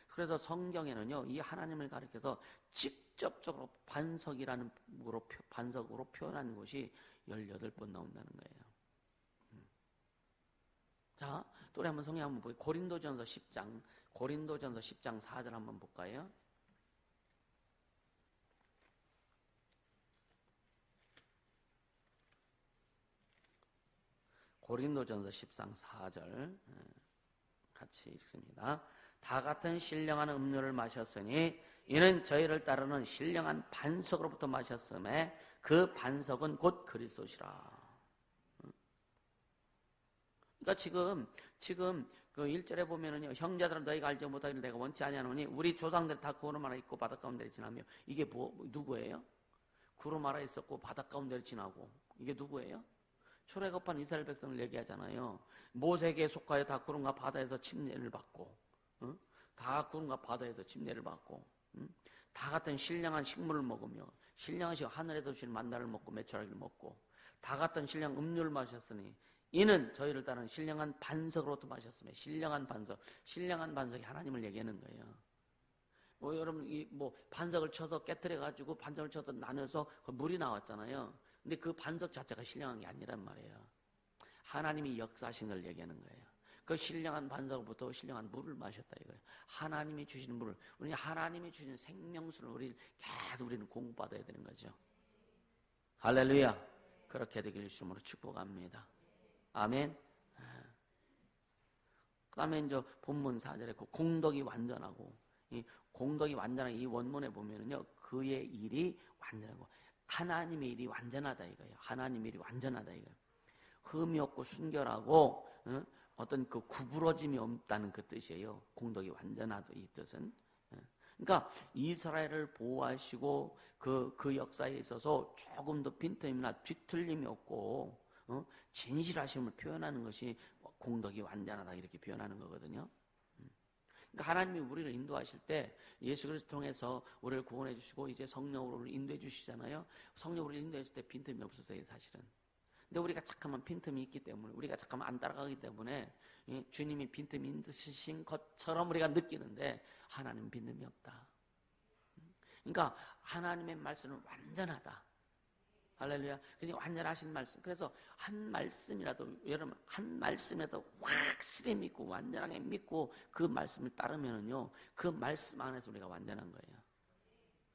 그래서 성경에는요, 이 하나님을 가리켜서 직접적으로 반석으로 표현한 곳이 18번 나온다는 거예요. 자, 또 우리 한번 성경 한번 보게요. 고린도전서 10장 4절 한번 볼까요? 고린도전서 10장 4절 같이 읽습니다. 다 같은 신령한 음료를 마셨으니 이는 저희를 따르는 신령한 반석으로부터 마셨음에 그 반석은 곧 그리스도시라. 그러니까 지금 그 1절에 보면은요, 형제들은 너희가 알지 못하기를 내가 원치 아니하노니 우리 조상들 다 구름 아래 있고 바닷 가운데 지나며. 이게 누구예요? 구름 아래 있었고 바닷 가운데 지나고, 이게 누구예요? 초래급한 이스라엘 백성을 얘기하잖아요. 모세에게 속하여 다 구름과 바다에서 침례를 받고, 다 구름과 바다에서 침례를 받고, 다 같은 신령한 식물을 먹으며, 신령한 하늘에서 주신 만나를 먹고 메추라기를 먹고, 다 같은 신령한 음료를 마셨으니 이는 저희를 따르는 신령한 반석으로부터 마셨으며. 신령한 반석이 하나님을 얘기하는 거예요. 여러분 반석을 쳐서 깨트려가지고 반석을 쳐서 나눠서 물이 나왔잖아요. 근데 그 반석 자체가 신령한 게 아니란 말이에요. 하나님이 역사하신 걸 얘기하는 거예요. 그 신령한 반석으로부터 신령한 물을 마셨다 이거예요. 하나님이 주시는 물을, 우리 하나님이 주신 생명수를 우리는 공부받아야 되는 거죠. 할렐루야. 그렇게 되길 주님으로 축복합니다. 아멘. 그 다음에 이제 본문 4절에 그 공덕이 완전하고, 이 공덕이 완전한 이 원문에 보면은요, 그의 일이 완전하고, 하나님의 일이 완전하다 이거예요. 하나님의 일이 완전하다 이거예요. 흠이 없고 순결하고, 어떤 그 구부러짐이 없다는 그 뜻이에요. 공덕이 완전하다 이 뜻은. 그러니까 이스라엘을 보호하시고 그 역사에 있어서 조금 더 빈틈이나 뒤틀림이 없고, 진실하심을 표현하는 것이 공덕이 완전하다 이렇게 표현하는 거거든요. 그러니까 하나님이 우리를 인도하실 때 예수 그리스도 통해서 우리를 구원해 주시고 이제 성령으로 우리를 인도해 주시잖아요. 성령으로 우리를 인도했을 때 빈틈이 없었어요, 사실은. 근데 우리가 잠깐만 빈틈이 있기 때문에, 우리가 잠깐만 안 따라가기 때문에 주님이 빈틈이 있으신 것처럼 우리가 느끼는데 하나님은 빈틈이 없다. 그러니까 하나님의 말씀은 완전하다. 할렐루야. 그냥 완전하신 말씀. 그래서 한 말씀이라도, 여러분, 한 말씀이라도 확실히 믿고, 완전하게 믿고, 그 말씀을 따르면은요, 그 말씀 안에서 우리가 완전한 거예요.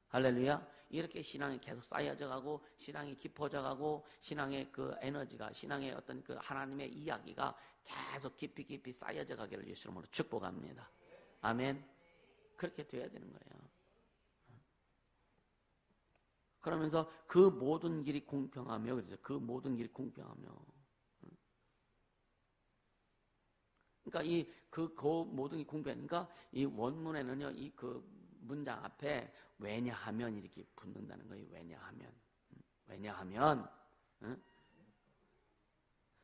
할렐루야. 이렇게 신앙이 계속 쌓여져 가고, 신앙이 깊어져 가고, 신앙의 그 에너지가, 신앙의 어떤 그 하나님의 이야기가 계속 깊이 쌓여져 가기를 예수 이름으로 축복합니다. 아멘. 그렇게 돼야 되는 거예요. 그러면서 그 모든 길이 공평하며, 그래서 그 모든 길이 공평하며. 그러니까 그 모든 게 공평하니까 이 원문에는요, 이 그 문장 앞에 왜냐하면 이렇게 붙는다는 거예요. 왜냐하면.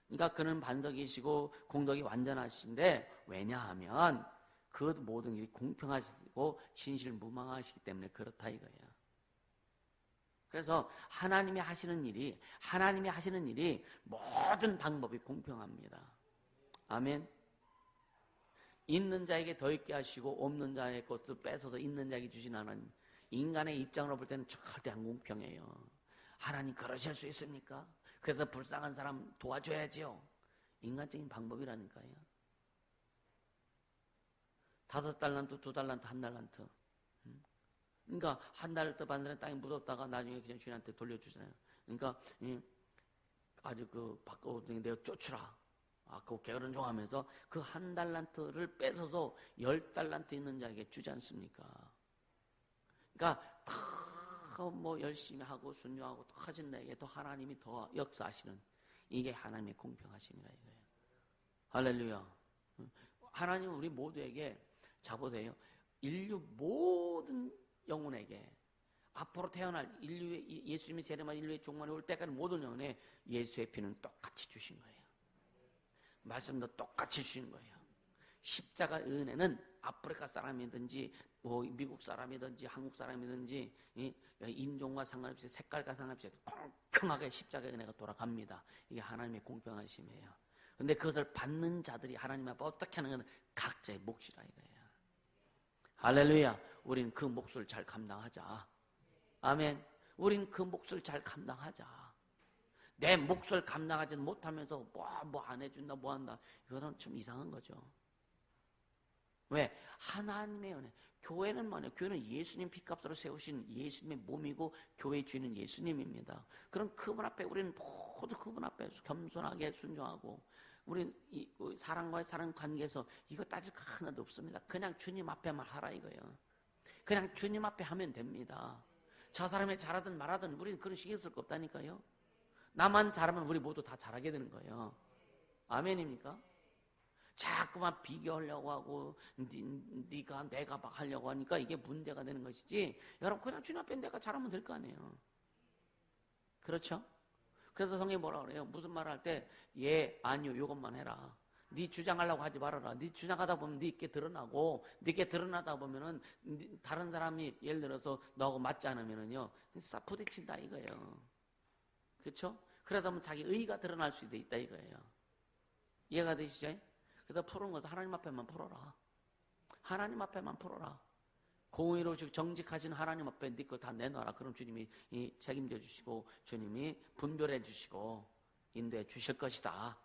그러니까 그는 반석이시고 공덕이 완전하신데, 왜냐하면 그 모든 일이 공평하시고 진실무망하시기 때문에 그렇다 이거예요. 그래서 하나님이 하시는 일이 모든 방법이 공평합니다. 아멘. 있는 자에게 더 있게 하시고 없는 자의 것을 뺏어서 있는 자에게 주신 하나님. 인간의 입장으로 볼 때는 절대 안 공평해요. 하나님 그러실 수 있습니까? 그래서 불쌍한 사람 도와줘야지요. 인간적인 방법이라니까요. 5달란트, 2달란트, 1달란트. 그러니까 1달란트 반달에 땅에 묻었다가 나중에 그냥 주인한테 돌려주잖아요. 그러니까 아주 그 바꿔오더니 내가 쫓으라. 그 게으른 종 하면서 그 1달란트를 뺏어서 10달란트 있는 자에게 주지 않습니까? 그러니까 더 뭐 열심히 하고 순종하고 더 하신 나에게 더 하나님이 더 역사하시는, 이게 하나님의 공평하심이라 이거예요. 할렐루야. 하나님은 우리 모두에게, 자 보세요. 인류 모든 영혼에게 앞으로 태어날 인류의, 예수님이 재림한 인류의 종말이 올 때까지 모든 영혼에 예수의 피는 똑같이 주신 거예요. 말씀도 똑같이 주신 거예요. 십자가 은혜는 아프리카 사람이든지 뭐 미국 사람이든지 한국 사람이든지 인종과 상관없이 색깔과 상관없이 공평하게 십자가 은혜가 돌아갑니다. 이게 하나님의 공평하심이에요. 그런데 그것을 받는 자들이 하나님 앞에 어떻게 하는 건 각자의 몫이라 이거예요. 할렐루야. 우린 그 몫을 잘 감당하자. 아멘. 우린 그 몫을 잘 감당하자. 내 몫을 감당하지 못하면서 뭐 안 해준다, 뭐 한다. 이거는 좀 이상한 거죠. 왜? 하나님의 은혜. 교회는 뭐냐? 교회는 예수님 피값으로 세우신 예수님의 몸이고 교회의 주인은 예수님입니다. 그럼 그분 앞에 우리는 모두 그분 앞에 겸손하게 순종하고, 우리는 사랑과의 사랑 관계에서 이거 따질 거 하나도 없습니다. 그냥 주님 앞에만 하라 이거예요. 그냥 주님 앞에 하면 됩니다. 저 사람이 잘하든 말하든 우리는 그런 신경 쓸 거 없다니까요. 나만 잘하면 우리 모두 다 잘하게 되는 거예요. 아멘입니까? 자꾸만 비교하려고 하고 네가 내가 막 하려고 하니까 이게 문제가 되는 것이지, 여러분 그냥 주님 앞에 내가 잘하면 될 거 아니에요. 그렇죠? 그래서 성경이 뭐라 그래요? 무슨 말을 할 때 예, 아니요, 이것만 해라. 네 주장하려고 하지 말아라. 네 주장하다 보면 네게 드러나고, 네게 드러나다 보면은 다른 사람이 예를 들어서 너하고 맞지 않으면은요 싹 부딪힌다 이거예요. 그렇죠? 그러다 보면 자기 의의가 드러날 수도 있다 이거예요. 이해가 되시죠? 그래서 푸는 것은 하나님 앞에만 풀어라. 하나님 앞에만 풀어라. 공의로 정직하신 하나님 앞에 네 거 다 내놔라. 그럼 주님이 책임져 주시고 주님이 분별해 주시고 인도해 주실 것이다.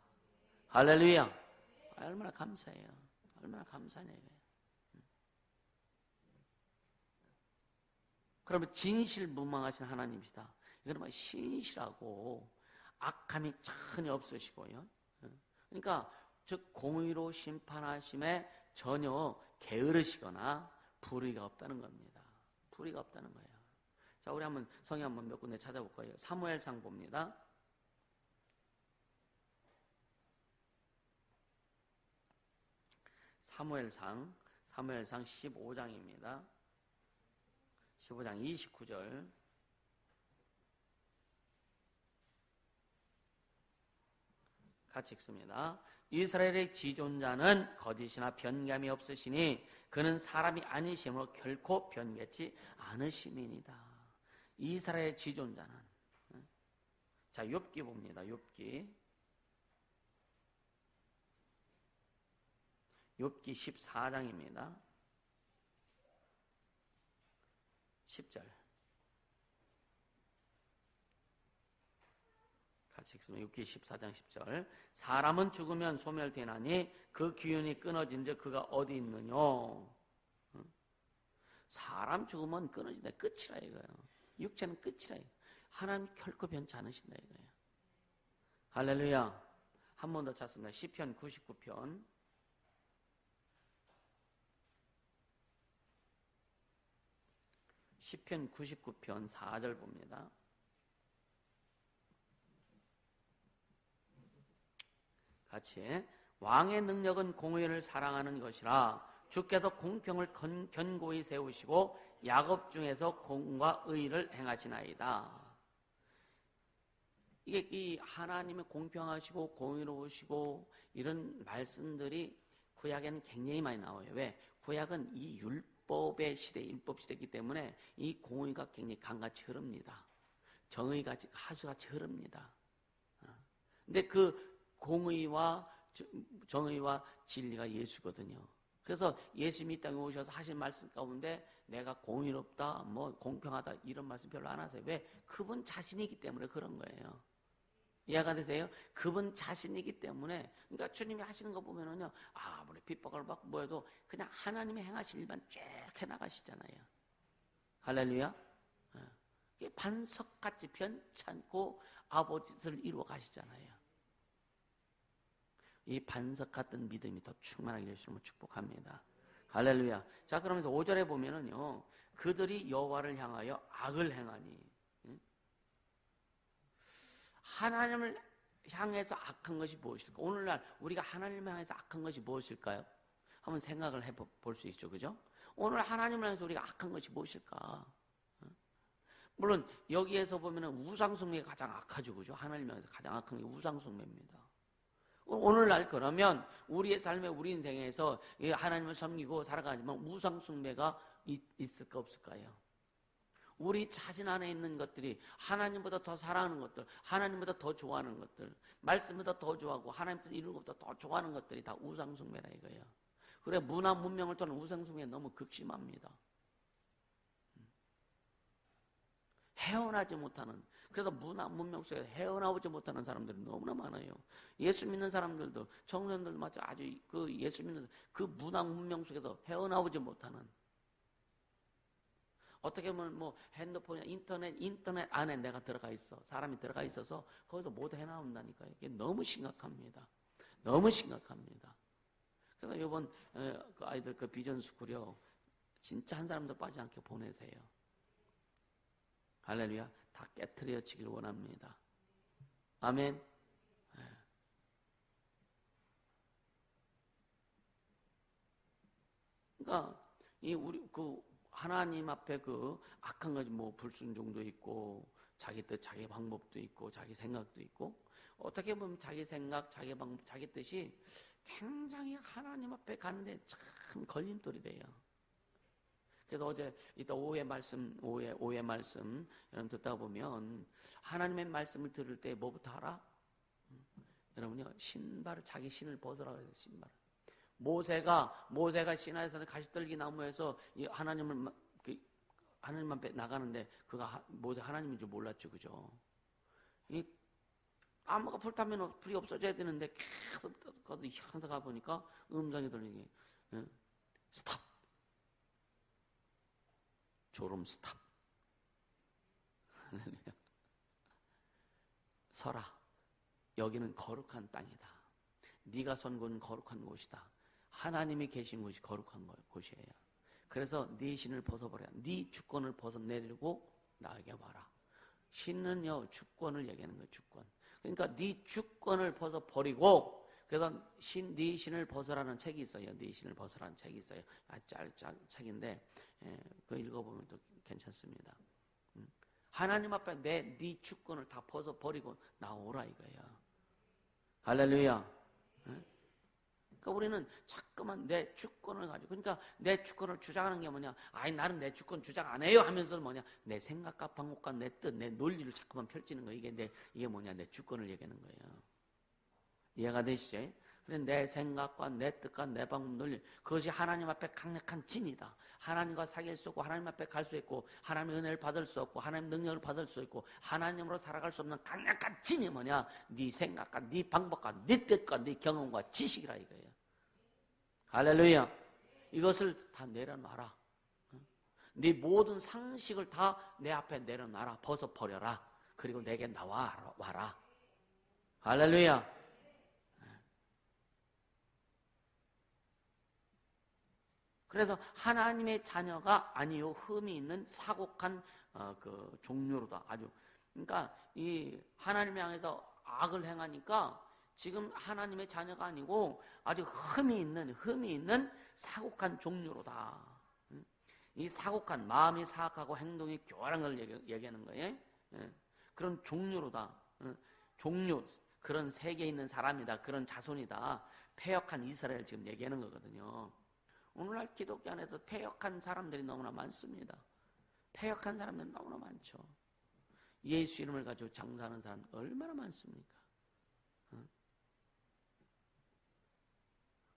할렐루야. 얼마나 감사해요. 얼마나 감사하냐 이거예요. 그러면 진실무망하신 하나님이시다. 이거는 뭐 신실하고 악함이 전혀 없으시고요. 그러니까 즉 공의로 심판하심에 전혀 게으르시거나 불의가 없다는 겁니다. 불의가 없다는 거예요. 자, 우리 한번 성경 한번 몇 군데 찾아볼까요? 사무엘상 봅니다. 사무엘상 15장입니다. 15장 29절. 같이 읽습니다. 이스라엘의 지존자는 거짓이나 변감이 없으시니 그는 사람이 아니심으로 결코 변개치 않으심이니이다. 이스라엘의 지존자는. 자, 욥기 봅니다. 욥기 14장입니다. 10절. 같이 읽습니다. 6기 14장 10절. 사람은 죽으면 소멸되나니 그 기운이 끊어진즉 그가 어디 있느냐. 사람 죽으면 끊어진다. 끝이라 이거예요. 육체는 끝이라 이거예요. 하나님 결코 변치 않으신다 이거예요. 할렐루야. 한 번 더 찾습니다. 시편 99편. 시편 99편 4절 봅니다. 같이 왕의 능력은 공의를 사랑하는 것이라 주께서 공평을 견고히 세우시고 야곱 중에서 공과 의를 행하시나이다. 이게 이 하나님의 공평하시고 공의로우시고 이런 말씀들이 구약에는 굉장히 많이 나와요. 왜? 구약은 이 율법의 시대, 율법 시대이기 때문에 이 공의가 굉장히 강같이 흐릅니다. 정의가 하수같이 흐릅니다. 근데 그 공의와 정의와 진리가 예수거든요. 그래서 예수님이 이 땅에 오셔서 하신 말씀 가운데 내가 공의롭다, 뭐 공평하다 이런 말씀 별로 안 하세요. 왜? 그분 자신이기 때문에 그런 거예요. 이해가 되세요? 그분 자신이기 때문에. 그러니까 주님이 하시는 거 보면은요, 아무리 핍박을 받고 뭐해도 그냥 하나님이 행하실 일만 쭉 해나가시잖아요. 할렐루야. 이게 반석같이 변찮고 아버지를 이루어 가시잖아요. 이 반석 같은 믿음이 더 충만하게 되시면 축복합니다. 할렐루야. 자, 그러면서 5절에 보면은요, 그들이 여호와를 향하여 악을 행하니. 하나님을 향해서 악한 것이 무엇일까? 오늘날 우리가 하나님을 향해서 악한 것이 무엇일까요? 한번 생각을 해볼 수 있죠. 그죠? 오늘 하나님을 향해서 우리가 악한 것이 무엇일까? 물론 여기에서 보면은 우상숭배가 가장 악하죠. 그죠? 하나님을 향해서 가장 악한 게 우상숭배입니다. 오늘날 그러면 우리의 삶에 우리 인생에서 하나님을 섬기고 살아가지만 우상숭배가 있을까 없을까요? 우리 자신 안에 있는 것들이 하나님보다 더 사랑하는 것들, 하나님보다 더 좋아하는 것들, 말씀보다 더 좋아하고 하나님께서 이루는 것보다 더 좋아하는 것들이 다 우상숭배라 이거예요. 그래 문화 문명을 통한 우상숭배가 너무 극심합니다. 헤어나지 못하는, 그래서 문화 문명 속에서 헤어나오지 못하는 사람들이 너무나 많아요. 예수 믿는 사람들도 청년들도 마치 아주 그 예수 믿는 그 문화 문명 속에서 헤어나오지 못하는, 어떻게 보면 뭐 핸드폰이나 인터넷 안에 내가 들어가 있어. 사람이 들어가 있어서 거기서 못 해나온다니까요. 이게 너무 심각합니다. 너무 심각합니다. 그래서 이번 그 아이들 그 비전 스쿨이요, 진짜 한 사람도 빠지지 않게 보내세요. 할렐루야. 다 깨트려지길 원합니다. 아멘. 그러니까 이 우리 그 하나님 앞에 그 악한 것이 뭐 불순종도 있고 자기 뜻, 자기 방법도 있고 자기 생각도 있고, 어떻게 보면 자기 생각, 자기 방법, 자기 뜻이 굉장히 하나님 앞에 가는데 참 걸림돌이 돼요. 그래서 어제 이따 오후의 말씀 여러분 듣다 보면 하나님의 말씀을 들을 때 뭐부터 하라? 여러분요, 신발을, 자기 신을 벗으라 그래서 신발. 모세가 시나이에서 가시떨기 나무에서 하나님 앞에 나가는데 그가 모세 하나님인 줄 몰랐죠, 그죠? 이 나무가 불타면 불이 없어져야 되는데 계속 거기 향해가 보니까 음성이 들리게, 스탑, 졸음 스탑, 서라. 여기는 거룩한 땅이다. 네가 선 곳은 거룩한 곳이다. 하나님이 계신 곳이 거룩한 곳이에요. 그래서 네 신을 벗어버려. 네 주권을 벗어내리고 나에게 와라. 신은요, 주권을 얘기하는 거예요. 주권. 그러니까 네 주권을 벗어버리고, 그래서 네 신을 벗어라는 책이 있어요. 네 신을 벗어라는 책이 있어요. 책인데 그거 읽어보면 또 괜찮습니다. 하나님 앞에 네 주권을 다 벗어버리고 나오라 이거예요. 할렐루야. 그러니까 우리는 자꾸만 내 주권을 가지고, 그러니까 내 주권을 주장하는 게 뭐냐? 아니 나는 내 주권 주장 안 해요 하면서 뭐냐? 내 생각과 방법과 내 뜻, 내 논리를 자꾸만 펼치는 거. 이게 뭐냐? 내 주권을 얘기하는 거예요. 이해가 되시죠? 그래서 내 생각과 내 뜻과 내 방법, 논리, 그것이 하나님 앞에 강력한 진이다. 하나님과 사귈 수 없고 하나님 앞에 갈 수 있고 하나님의 은혜를 받을 수 없고 하나님의 능력을 받을 수 있고 하나님으로 살아갈 수 없는 강력한 진이 뭐냐? 네 생각과 네 방법과 네 뜻과 네 경험과 지식이라 이거예요. 할렐루야. 이것을 다 내려놔라. 네 모든 상식을 다 내 앞에 내려놔라. 벗어버려라. 그리고 내게 와라. 할렐루야. 그래서 하나님의 자녀가 아니요 흠이 있는 사곡한 그 종류로다. 아주, 그러니까 이 하나님을 향해서 악을 행하니까 지금 하나님의 자녀가 아니고 아주 흠이 있는 사곡한 종류로다. 이 사곡한 마음이 사악하고 행동이 교활한 걸 얘기하는 거예요. 그런 종류로다. 종류, 그런 세계에 있는 사람이다. 그런 자손이다. 패역한 이스라엘 지금 얘기하는 거거든요. 오늘날 기독교 안에서 패역한 사람들이 너무나 많습니다. 패역한 사람들이 너무나 많죠. 예수 이름을 가지고 장사하는 사람 얼마나 많습니까?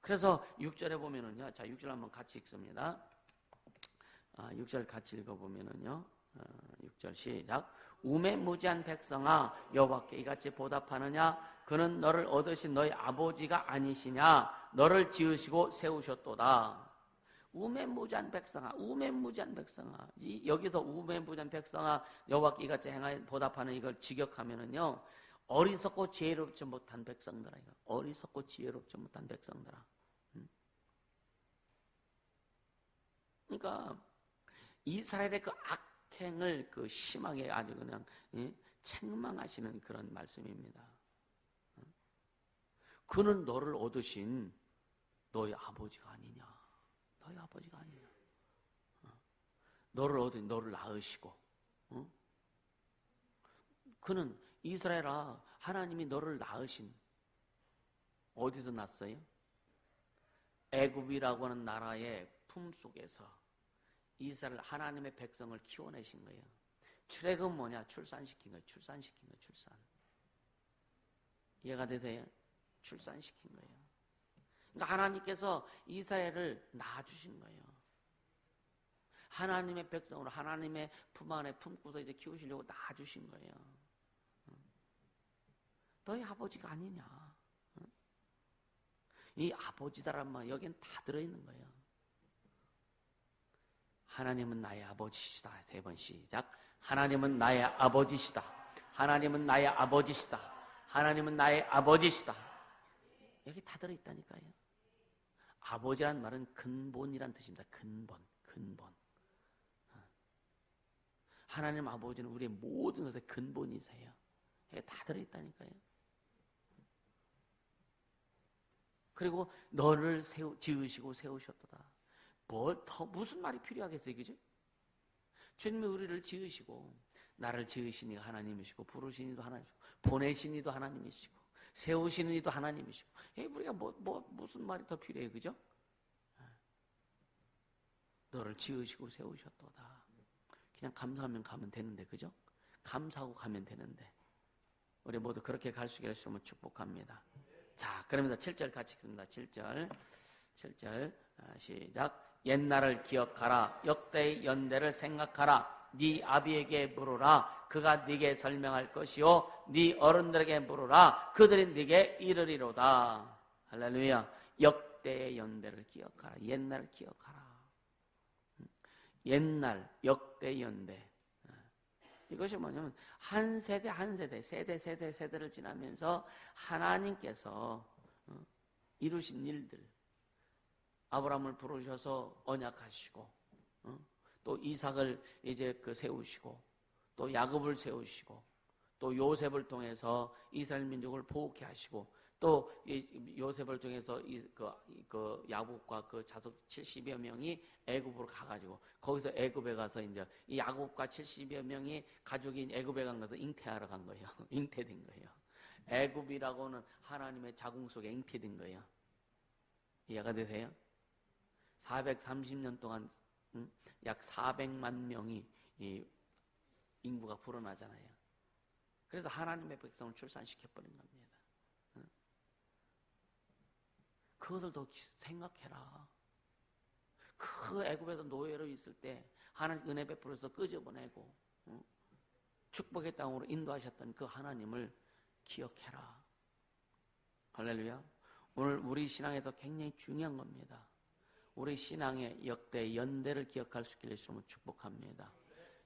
그래서 6절에 보면은요, 자 6절 한번 같이 읽습니다. 6절 같이 읽어보면은요, 6절 시작. 우매무지한 백성아, 여호와께 이같이 보답하느냐? 그는 너를 얻으신 너희 아버지가 아니시냐? 너를 지으시고 세우셨도다. 우매무지한 백성아, 우매무지한 백성아. 여기서 우매무지한 백성아, 여호와께 이같이 행하여 보답하는 이걸 직역하면은요, 어리석고 지혜롭지 못한 백성들아. 어리석고 지혜롭지 못한 백성들아. 그러니까 이스라엘의 그 악행을 그 심하게 아주 그냥 책망하시는 그런 말씀입니다. 그는 너를 얻으신 너희 아버지가 아니냐? 너희 아버지가 아니냐? 너를 얻으신, 너를 낳으시고, 그는 이스라엘아, 하나님이 너를 낳으신, 어디서 낳았어요? 애굽이라고 하는 나라의 품속에서 이스라엘 하나님의 백성을 키워내신 거예요. 출애굽은 뭐냐? 출산시킨 거예요. 출산. 이해가 되세요? 출산시킨 거예요. 그러니까 하나님께서 이스라엘을 낳아주신 거예요. 하나님의 백성으로 하나님의 품 안에 품고서 이제 키우시려고 낳아주신 거예요. 너희 아버지가 아니냐? 이 아버지다란 말 여기엔 다 들어있는 거예요. 하나님은 나의 아버지시다. 3번 시작. 하나님은 나의 아버지시다. 하나님은 나의 아버지시다. 하나님은 나의 아버지시다. 여기 다 들어있다니까요. 아버지란 말은 근본이란 뜻입니다. 근본. 하나님 아버지는 우리의 모든 것의 근본이세요. 여기 다 들어있다니까요. 그리고 너를 지으시고 세우셨도다. 무슨 말이 필요하겠어요, 그죠? 주님이 우리를 지으시고, 나를 지으신 이가 하나님이시고, 부르신 이도 하나님이시고, 보내신 이도 하나님이시고, 세우시는 이도 하나님이시고, 우리가 무슨 말이 더 필요해요, 그죠? 너를 지으시고 세우셨도다. 그냥 감사하면 가면 되는데, 그죠? 감사하고 가면 되는데, 우리 모두 그렇게 갈 수 있으면 축복합니다. 자, 그러면서 7절 같이 읽습니다. 7절 시작. 옛날을 기억하라. 역대의 연대를 생각하라. 네 아비에게 물으라. 그가 네게 설명할 것이요 네 어른들에게 물으라. 그들이 네게 이르리로다. 할렐루야. 역대의 연대를 기억하라. 옛날을 기억하라. 옛날 역대 연대. 이것이 뭐냐면 한 세대 한 세대, 세대를 지나면서 하나님께서 이루신 일들, 아브라함을 부르셔서 언약하시고, 또 이삭을 이제 세우시고, 또 야곱을 세우시고, 또 요셉을 통해서 이스라엘 민족을 보호케 하시고, 또 요셉을 통해서 그 야곱과 그 자손 70여 명이 애굽으로 가가지고, 거기서 애굽에 가서 이제 이 야곱과 70여 명이 가족이 애굽에 간 것을 잉태하러 간 거예요. 잉태된 거예요. 애굽이라고는 하나님의 자궁 속에 잉태된 거예요. 이해가 되세요? 430년 동안 약 400만 명이 이 인구가 불어나잖아요. 그래서 하나님의 백성을 출산시켜버린 겁니다. 그것을 더 생각해라. 그 애굽에서 노예로 있을 때 하나님 은혜 베풀어서 끄집어내고 축복의 땅으로 인도하셨던 그 하나님을 기억해라. 할렐루야. 오늘 우리 신앙에서 굉장히 중요한 겁니다. 우리 신앙의 역대 연대를 기억할 수 있기를 예수님을 축복합니다.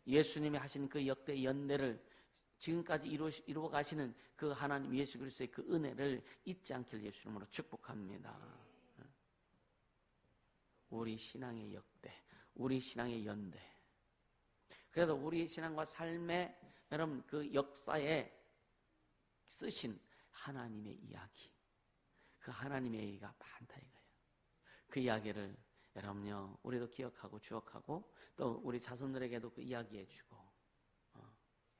예수님이 하신 그 역대 연대를 지금까지 이루어 가시는 그 하나님 예수 그리스도의 그 은혜를 잊지 않길 예수님으로 축복합니다. 우리 신앙의 역대, 우리 신앙의 연대. 그래서 우리 신앙과 삶의 여러분 그 역사에 쓰신 하나님의 이야기, 그 하나님의 얘기가 많다 이거예요. 그 이야기를 여러분요 우리도 기억하고 추억하고 또 우리 자손들에게도 그 이야기해주고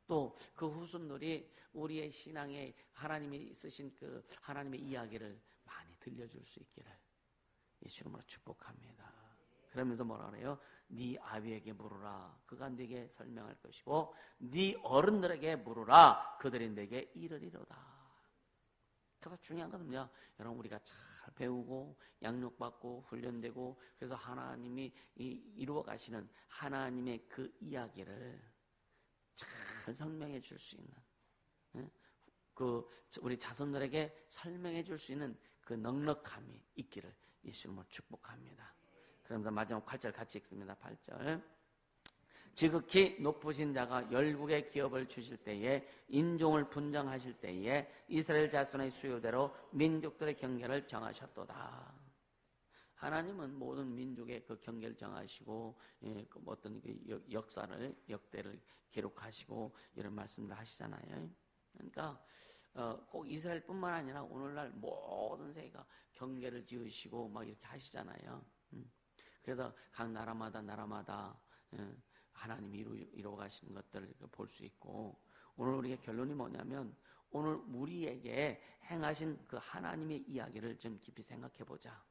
또 그 후손들이 우리의 신앙에 하나님이 쓰신 그 하나님의 이야기를 많이 들려줄 수 있기를 예수님으로 축복합니다. 그러면서 뭐라 그래요? 네 아비에게 물으라 그가 네게 설명할 것이고 네 어른들에게 물으라 그들이 네게 이르리로다. 그래서 중요한 것은요 여러분 우리가 잘 배우고 양육받고 훈련되고 그래서 하나님이 이루어 가시는 하나님의 그 이야기를 잘 설명해 줄 수 있는 그 우리 자손들에게 설명해 줄 수 있는 그 넉넉함이 있기를 예수님을 축복합니다. 그러면서 마지막 8절 같이 읽습니다. 8절 지극히 높으신 자가 열국의 기업을 주실 때에 인종을 분정하실 때에 이스라엘 자손의 수요대로 민족들의 경계를 정하셨도다. 하나님은 모든 민족의 그 경계를 정하시고 그 어떤 그 역사를 역대를 기록하시고 이런 말씀을 하시잖아요. 그러니까 꼭 이스라엘뿐만 아니라 오늘날 모든 세계가 경계를 지으시고 막 이렇게 하시잖아요. 그래서 각 나라마다 하나님이 이루어 가시는 것들을 볼 수 있고 오늘 우리의 결론이 뭐냐면 오늘 우리에게 행하신 그 하나님의 이야기를 좀 깊이 생각해 보자.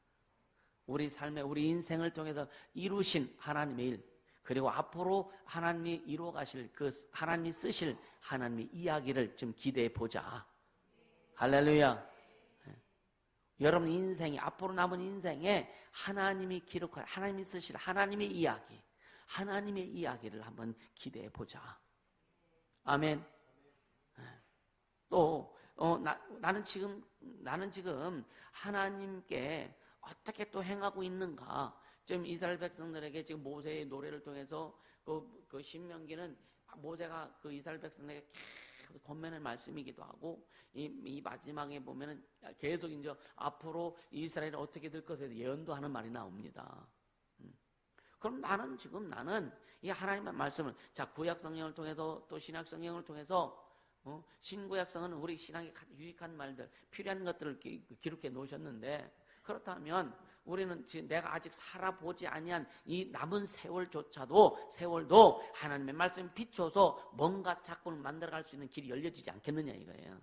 우리 삶에 우리 인생을 통해서 이루신 하나님의 일 그리고 앞으로 하나님이 이루어 가실 그 하나님이 쓰실 하나님의 이야기를 좀 기대해 보자. 할렐루야. 여러분 인생이 앞으로 남은 인생에 하나님이 기록할 하나님이 쓰실 하나님의 이야기 하나님의 이야기를 한번 기대해 보자. 아멘. 또 나는 지금 하나님께 어떻게 또 행하고 있는가? 지금 이스라엘 백성들에게 지금 모세의 노래를 통해서 그 신명기는 모세가 그 이스라엘 백성들에게 계속 권면의 말씀이기도 하고 이 마지막에 보면은 계속 이제 앞으로 이스라엘이 어떻게 될 것에 대해서 예언도 하는 말이 나옵니다. 그럼 나는 이 하나님의 말씀을 구약 성경을 통해서 또 신약 성경을 통해서 신구약 성경은 우리 신앙에 유익한 말들 필요한 것들을 기록해 놓으셨는데 그렇다면 우리는 지금 내가 아직 살아보지 아니한 이 남은 세월도 하나님의 말씀에 비춰서 뭔가 자꾸 만들어갈 수 있는 길이 열려지지 않겠느냐 이거예요.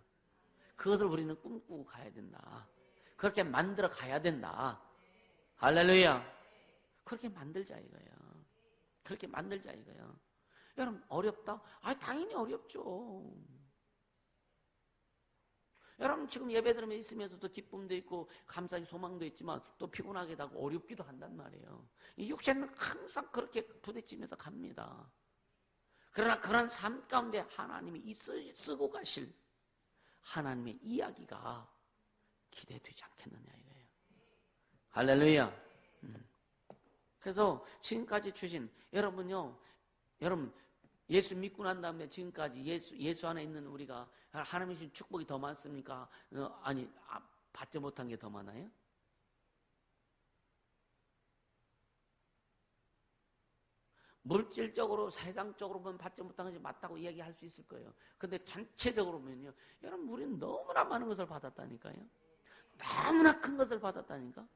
그것을 우리는 꿈꾸고 가야 된다. 그렇게 만들어 가야 된다. 할렐루야. 그렇게 만들자 이거예요. 그렇게 만들자 이거예요. 여러분 어렵다? 당연히 어렵죠. 여러분 지금 예배 드리면 있으면서도 기쁨도 있고 감사의 소망도 있지만 또 피곤하기도 하고 어렵기도 한단 말이에요. 이 육체는 항상 그렇게 부딪히면서 갑니다. 그러나 그런 삶 가운데 하나님이 쓰고 가실 하나님의 이야기가 기대되지 않겠느냐 이거예요. 할렐루야. 그래서 지금까지 주신 여러분 예수 믿고 난 다음에 지금까지 예수 안에 있는 우리가 하나님의 주신 축복이 더 많습니까? 아니, 받지 못한 게 더 많아요? 물질적으로, 세상적으로 보면 받지 못한 것이 맞다고 이야기할 수 있을 거예요. 근데 전체적으로 보면요, 여러분, 우리는 너무나 많은 것을 받았다니까요. 너무나 큰 것을 받았다니까.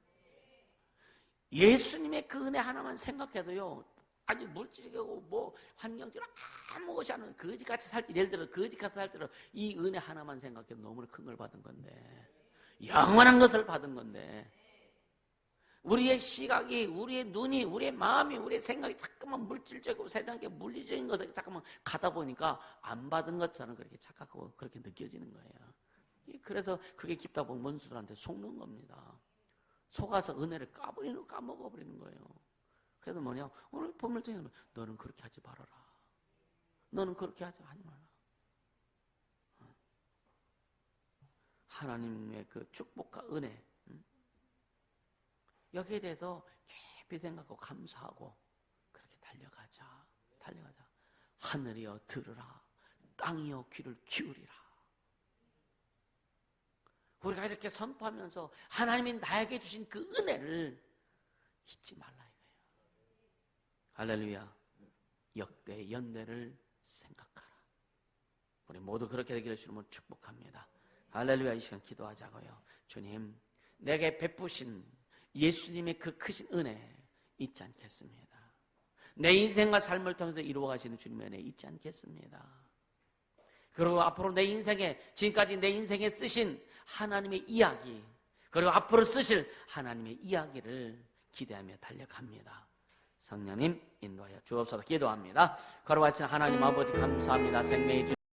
예수님의 그 은혜 하나만 생각해도요, 아니 물질이고 뭐 환경적으로 아무것이 않은 거지같이 살지, 예를 들어 거지같이 살지로 이 은혜 하나만 생각해도 너무나 큰 걸 받은 건데, 영원한 것을 받은 건데, 우리의 시각이, 우리의 눈이, 우리의 마음이, 우리의 생각이 자꾸만 물질적이고 세상에 물리적인 것에 자꾸만 가다 보니까 안 받은 것처럼 그렇게 착각하고 그렇게 느껴지는 거예요. 그래서 그게 깊다 보면 원수들한테 속는 겁니다. 속아서 은혜를 까먹어버리는 거예요. 그래서 뭐냐, 오늘 본문 중에 너는 그렇게 하지 말아라. 너는 그렇게 하지 마라. 하나님의 그 축복과 은혜, 여기에 대해서 깊이 생각하고 감사하고 그렇게 달려가자. 하늘이여 들으라, 땅이여 귀를 기울이라. 우리가 이렇게 선포하면서 하나님이 나에게 주신 그 은혜를 잊지 말라 이거예요. 할렐루야. 역대 연대를 생각하라. 우리 모두 그렇게 되기를 주님을 축복합니다. 할렐루야. 이 시간 기도하자고요. 주님, 내게 베푸신 예수님의 그 크신 은혜 잊지 않겠습니다. 내 인생과 삶을 통해서 이루어 가시는 주님의 은혜 잊지 않겠습니다. 그리고 앞으로 내 인생에, 지금까지 내 인생에 쓰신 하나님의 이야기, 그리고 앞으로 쓰실 하나님의 이야기를 기대하며 달려갑니다. 성령님 인도하여 주옵소서. 기도합니다. 거룩하신 하나님 아버지 감사합니다. 생명의 주